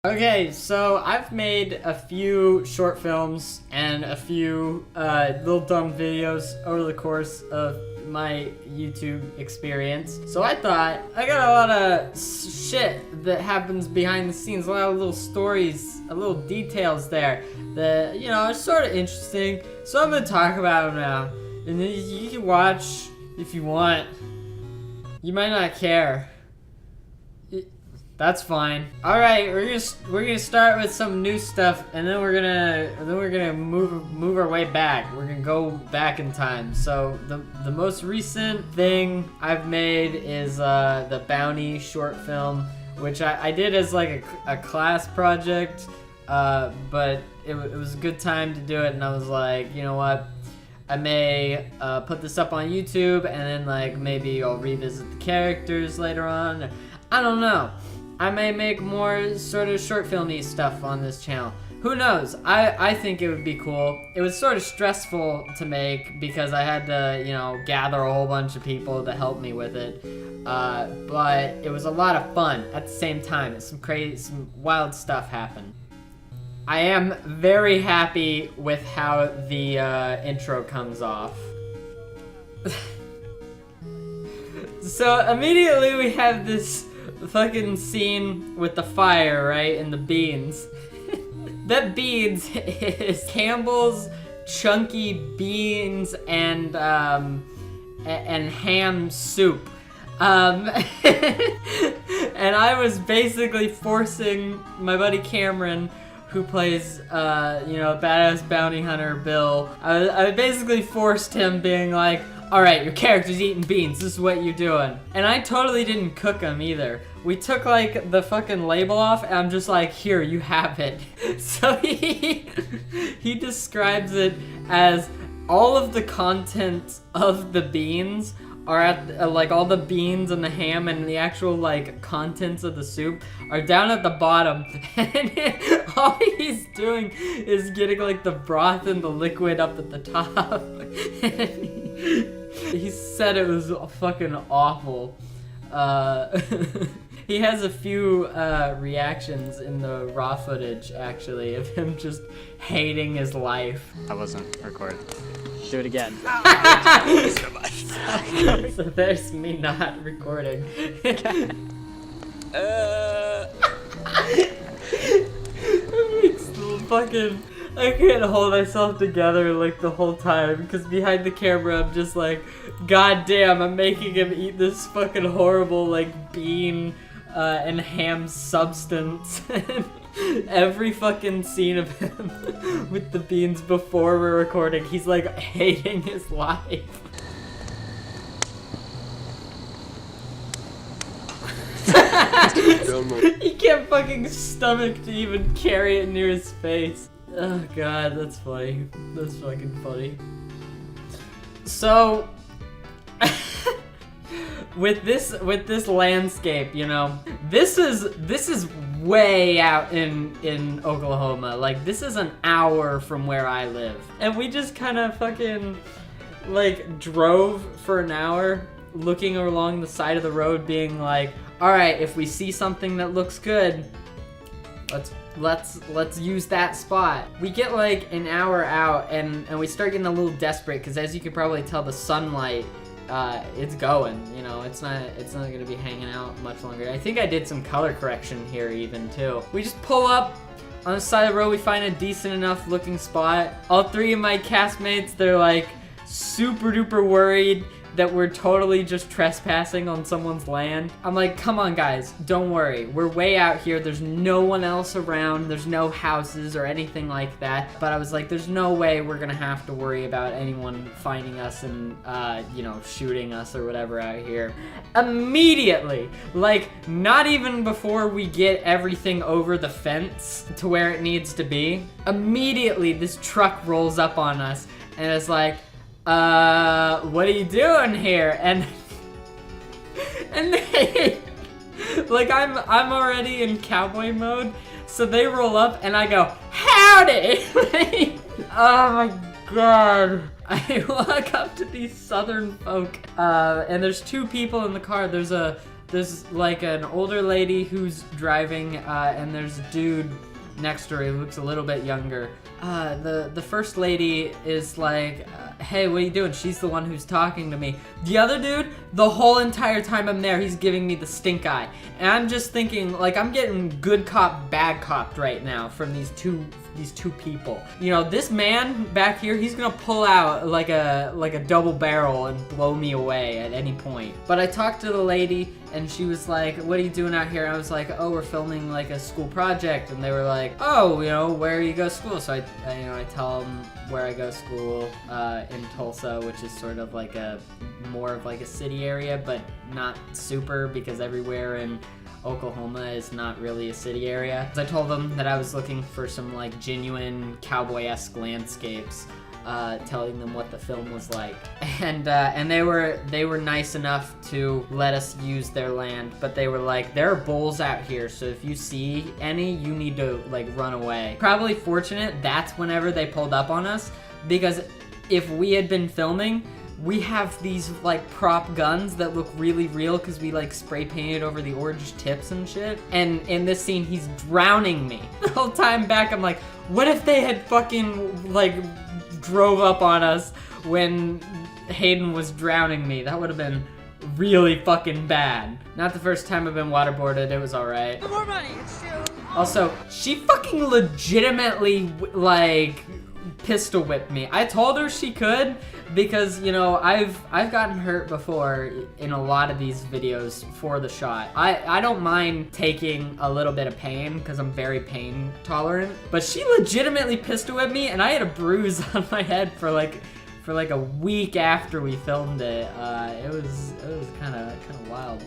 Okay, so I've made a few short films and a few little dumb videos over the course of my YouTube experience. So I thought, I got a lot of shit that happens behind the scenes, a lot of little stories, little details there that, you know, are sort of interesting. So I'm gonna talk about them now. And then you can watch if you want. You might not care. That's fine. All right, we're gonna start with some new stuff, and then we're gonna move our way back. We're gonna go back in time. So the most recent thing I've made is the Bounty short film, which I did as like a class project, but it was a good time to do it, and I was like, you know what? I may put this up on YouTube, and then like maybe I'll revisit the characters later on. I don't know. I may make more sort of short filmy stuff on this channel. Who knows? I think it would be cool. It was sort of stressful to make because I had to, you know, gather a whole bunch of people to help me with it. But it was a lot of fun at the same time. Some wild stuff happened. I am very happy with how the intro comes off. So immediately we have this fucking scene with the fire, right, and the beans. That beans is Campbell's chunky beans and ham soup. And I was basically forcing my buddy Cameron, who plays, you know, badass bounty hunter Bill. I basically forced him, being like, all right, your character's eating beans, this is what you're doing. And I totally didn't cook them either. We took like the fucking label off, and I'm just like, here, you have it. So he describes it as all of the contents of the beans are at, like all the beans and the ham and the actual like contents of the soup are down at the bottom. And all he's doing is getting like the broth and the liquid up at the top. He said it was fucking awful. He has a few reactions in the raw footage, actually, of him just hating his life. I wasn't recording. Do it again. So much. So there's me not recording. It's fucking... I can't hold myself together like the whole time, because behind the camera I'm just like, god damn, I'm making him eat this fucking horrible like bean and ham substance. Every fucking scene of him with the beans before we're recording, he's like hating his life. He can't fucking stomach to even carry it near his face. Oh god, that's funny. That's fucking funny. So with this landscape, you know, this is way out in Oklahoma. Like, this is an hour from where I live. And we just kind of fucking like drove for an hour looking along the side of the road, being like, all right, if we see something that looks good, let's use that spot. We get like an hour out, and we start getting a little desperate, because as you could probably tell, the sunlight, it's going, you know, it's not gonna be hanging out much longer. I think I did some color correction here even too. We just pull up on the side of the road, we find a decent enough looking spot. All three of my castmates, they're like super duper worried that we're totally just trespassing on someone's land. I'm like, come on guys, don't worry. We're way out here, there's no one else around, there's no houses or anything like that. But I was like, there's no way we're gonna have to worry about anyone finding us and, you know, shooting us or whatever out here. Immediately, like not even before we get everything over the fence to where it needs to be, immediately this truck rolls up on us and it's like, what are you doing here? And they, like, I'm already in cowboy mode, so they roll up and I go, howdy! Oh my god. I walk up to these southern folk, and there's two people in the car. There's a there's like an older lady who's driving, and there's a dude next to her who looks a little bit younger. The first lady is like, hey, what are you doing? She's the one who's talking to me. The other dude, the whole entire time I'm there, he's giving me the stink eye. And I'm just thinking, like, I'm getting good cop, bad cop right now from these two people. You know, this man back here, he's gonna pull out like a double barrel and blow me away at any point. But I talked to the lady and she was like, what are you doing out here? And I was like, oh, we're filming like a school project. And they were like, oh, you know, where you go to school? So I tell them where I go to school in Tulsa, which is sort of like more of like a city area, but not super, because everywhere in Oklahoma is not really a city area. I told them that I was looking for some like genuine cowboy-esque landscapes, telling them what the film was like, and they were nice enough to let us use their land, but they were like, there are bulls out here, so if you see any, you need to like run away. Probably fortunate that's whenever they pulled up on us, because if we had been filming, we have these like prop guns that look really real because we like spray painted over the orange tips and shit. And in this scene, he's drowning me. The whole time back, I'm like, what if they had fucking like drove up on us when Hayden was drowning me? That would have been really fucking bad. Not the first time I've been waterboarded, it was alright. More money, it's true. Also, she fucking legitimately like pistol whipped me. I told her she could, because, you know, I've gotten hurt before in a lot of these videos for the shot. I don't mind taking a little bit of pain because I'm very pain tolerant, but she legitimately pistol whipped me and I had a bruise on my head for like a week after we filmed it. It was kind of wild.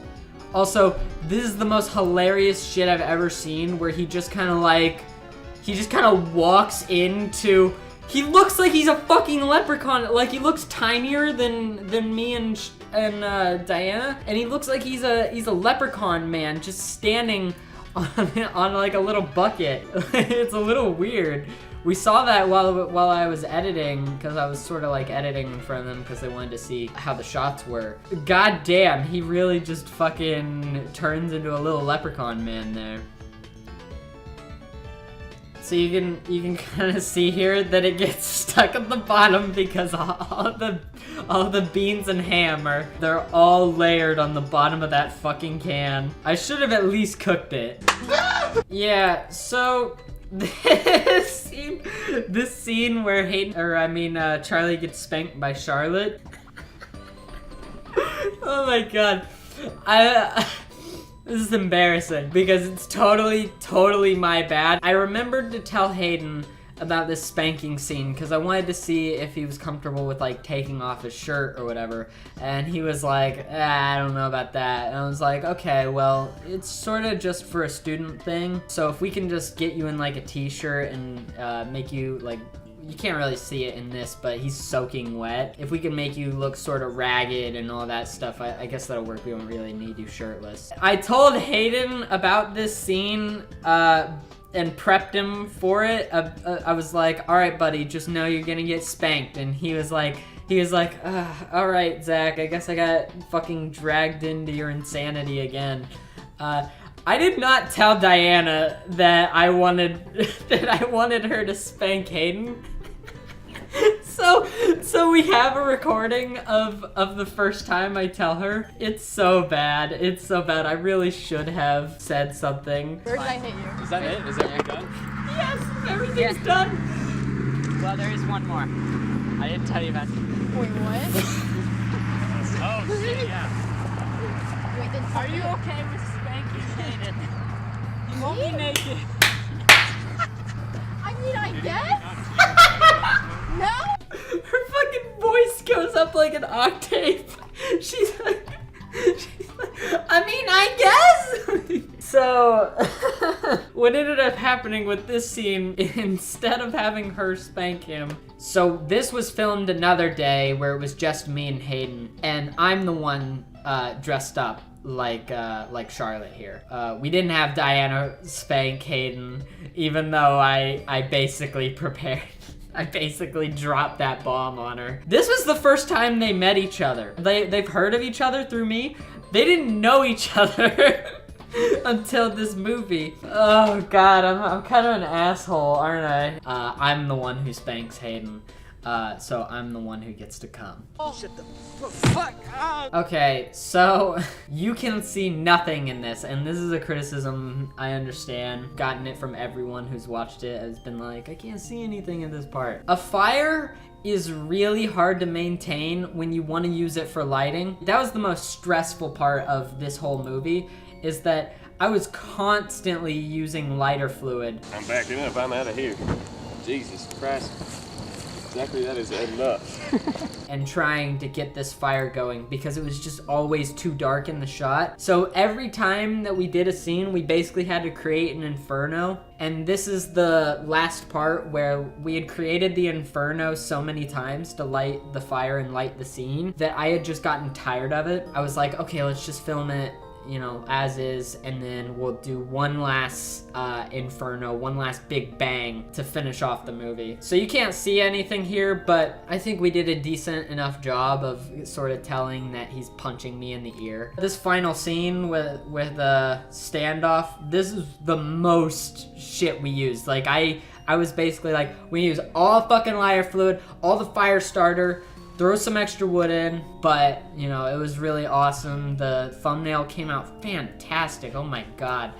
Also, this is the most hilarious shit I've ever seen, where he just kind of walks into. He looks like he's a fucking leprechaun. Like, he looks tinier than me and Diana, and he looks like he's a leprechaun man just standing on like a little bucket. It's a little weird. We saw that while I was editing, because I was sort of like editing in front of them because they wanted to see how the shots were. God damn, he really just fucking turns into a little leprechaun man there. So you can kind of see here that it gets stuck at the bottom because all the beans and ham they're all layered on the bottom of that fucking can. I should have at least cooked it. Yeah, so this scene where Charlie gets spanked by Charlotte. Oh my god. This is embarrassing because it's totally my bad. I remembered to tell Hayden about this spanking scene because I wanted to see if he was comfortable with like taking off his shirt or whatever. And he was like, I don't know about that. And I was like, okay, well, it's sort of just for a student thing. So if we can just get you in like a t-shirt and make you like, you can't really see it in this, but he's soaking wet. If we can make you look sort of ragged and all that stuff, I guess that'll work. We don't really need you shirtless. I told Hayden about this scene and prepped him for it. I was like, all right, buddy, just know you're gonna get spanked. And he was like, all right, Zach, I guess I got fucking dragged into your insanity again. I did not tell Diana that I wanted her to spank Hayden. So we have a recording of the first time I tell her. It's so bad. It's so bad. I really should have said something. Where did I hit you? Is that it? Is everything done? Yes, everything's done. Well, there is one more. I didn't tell you about. Wait, what? Oh shit, yeah. Wait, then Are you okay with spanking Hayden? You won't be Me? naked. I mean, I guess? No? Her fucking voice goes up like an octave. She's like, I mean, I guess. So, what ended up happening with this scene, instead of having her spank him, so this was filmed another day where it was just me and Hayden, and I'm the one dressed up like Charlotte here. We didn't have Diana spank Hayden, even though I basically prepared. I basically dropped that bomb on her. This was the first time they met each other. They've heard of each other through me, They didn't know each other until this movie. Oh God, I'm kind of an asshole, aren't I? I'm the one who spanks Hayden. So I'm the one who gets to come. Shut the fuck up. Okay, so you can see nothing in this, and this is a criticism I understand. Gotten it from everyone who's watched it, has been like, I can't see anything in this part. A fire is really hard to maintain when you want to use it for lighting. That was the most stressful part of this whole movie, is that I was constantly using lighter fluid. I'm backing up. I'm out of here. Jesus Christ. Exactly, that is enough. And trying to get this fire going because it was just always too dark in the shot. So every time that we did a scene, we basically had to create an inferno. And this is the last part where we had created the inferno so many times to light the fire and light the scene that I had just gotten tired of it. I was like, okay, let's just film it, you know, as is, and then we'll do one last inferno, one last big bang to finish off the movie. So you can't see anything here, but I think we did a decent enough job of sort of telling that he's punching me in the ear. This final scene with the standoff, this is the most shit we used. Like I was basically like, we use all fucking lighter fluid, all the fire starter, throw some extra wood in, but you know, it was really awesome. The thumbnail came out fantastic. Oh my God.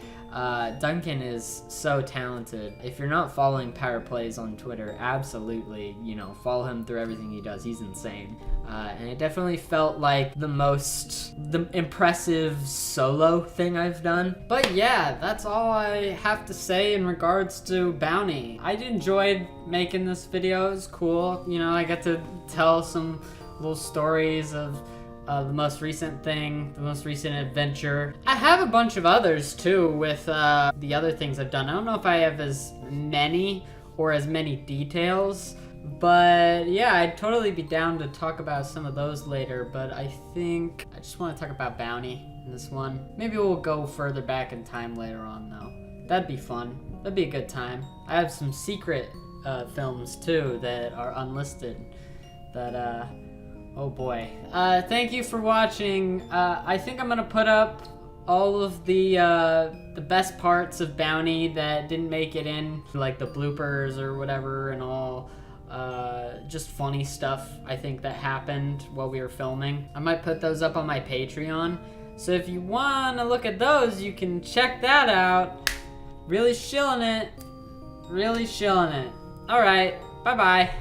Duncan is so talented. If you're not following Power Plays on Twitter, absolutely, you know, follow him through everything he does. He's insane. And it definitely felt like the impressive solo thing I've done. But yeah, that's all I have to say in regards to Bounty. I enjoyed making this video. It was cool. You know, I got to tell some little stories of the most recent thing, the most recent adventure. I have a bunch of others too with the other things I've done. I don't know if I have as many or as many details, but yeah, I'd totally be down to talk about some of those later, but I think I just want to talk about Bounty in this one. Maybe we'll go further back in time later on though. That'd be fun. That'd be a good time. I have some secret films too that are unlisted that oh boy. Thank you for watching. I think I'm gonna put up all of the best parts of Bounty that didn't make it in, like the bloopers or whatever and all. Just funny stuff I think that happened while we were filming. I might put those up on my Patreon. So if you wanna look at those, you can check that out. Really shilling it. Really shilling it. Alright, bye-bye.